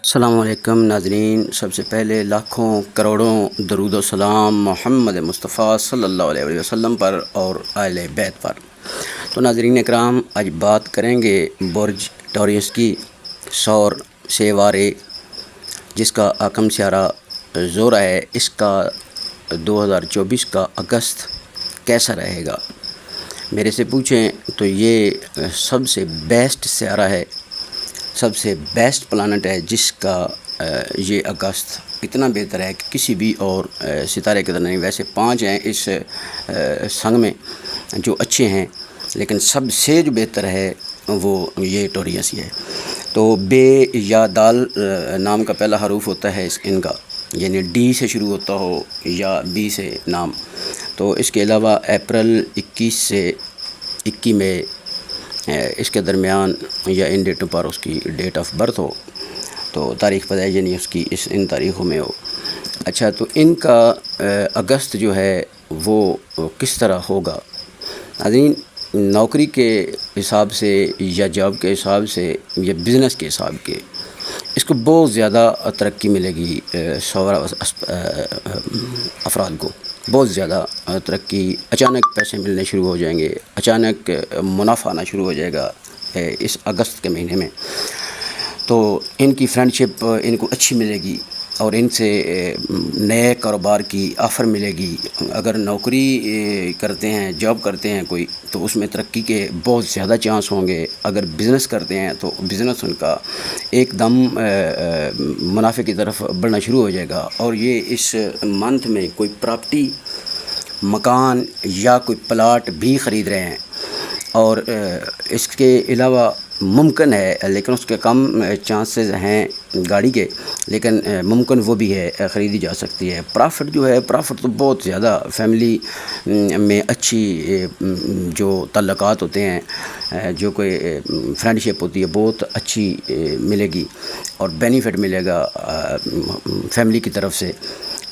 السلام علیکم ناظرین، سب سے پہلے لاکھوں کروڑوں درود و سلام محمد مصطفیٰ صلی اللہ علیہ وسلم پر اور اہل بیت پر۔ تو ناظرین اکرام، آج بات کریں گے برج ٹاریس کی، سور سیوارے، جس کا آکم سیارہ زورا ہے۔ اس کا 2024 کا اگست کیسا رہے گا؟ میرے سے پوچھیں تو یہ سب سے بیسٹ سیارہ ہے، سب سے بیسٹ پلانٹ ہے، جس کا یہ اگست اتنا بہتر ہے کہ کسی بھی اور ستارے کے طرح نہیں۔ ویسے 5 ہیں اس سنگ میں جو اچھے ہیں، لیکن سب سے جو بہتر ہے وہ یہ ٹوریس ہی ہے۔ تو بے یا دال نام کا پہلا حروف ہوتا ہے ان کا، یعنی ڈی سے شروع ہوتا ہو یا بی سے نام۔ تو اس کے علاوہ اپریل 21 سے 21 مئی اس کے درمیان یا ان ڈیٹوں پر اس کی ڈیٹ آف برتھ ہو، تو تاریخ پیدائش یعنی اس کی ان تاریخوں میں ہو۔ اچھا، تو ان کا اگست جو ہے وہ کس طرح ہوگا؟ ناظرین، نوکری کے حساب سے یا جاب کے حساب سے یا بزنس کے حساب کے اس کو بہت زیادہ ترقی ملے گی۔ افراد کو بہت زیادہ ترقی، اچانک پیسے ملنے شروع ہو جائیں گے، اچانک منافع آنا شروع ہو جائے گا اس اگست کے مہینے میں۔ تو ان کی فرینڈشپ ان کو اچھی ملے گی اور ان سے نئے کاروبار کی آفر ملے گی۔ اگر نوکری کرتے ہیں، جاب کرتے ہیں کوئی، تو اس میں ترقی کے بہت زیادہ چانس ہوں گے۔ اگر بزنس کرتے ہیں تو بزنس ان کا ایک دم منافع کی طرف بڑھنا شروع ہو جائے گا۔ اور یہ اس منتھ میں کوئی پراپرٹی، مکان یا کوئی پلاٹ بھی خرید رہے ہیں، اور اس کے علاوہ ممکن ہے، لیکن اس کے کم چانسز ہیں گاڑی کے، لیکن ممکن وہ بھی ہے، خریدی جا سکتی ہے۔ پرافٹ جو ہے، پرافٹ تو بہت زیادہ فیملی میں اچھی جو تعلقات ہوتے ہیں، جو کوئی فرینڈشپ ہوتی ہے، بہت اچھی ملے گی اور بینیفٹ ملے گا فیملی کی طرف سے،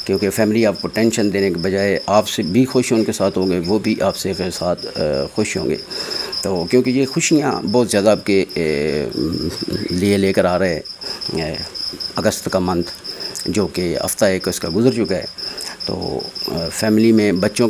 کیونکہ فیملی آپ کو ٹینشن دینے کے بجائے آپ سے بھی خوش ان کے ساتھ ہوں گے، وہ بھی آپ سے کے ساتھ خوش ہوں گے۔ تو کیونکہ یہ خوشیاں بہت زیادہ آپ کے لیے لے کر آ رہے ہیں اگست کا منتھ، جو کہ ہفتہ ایک اس کا گزر چکا ہے۔ تو فیملی میں بچوں کے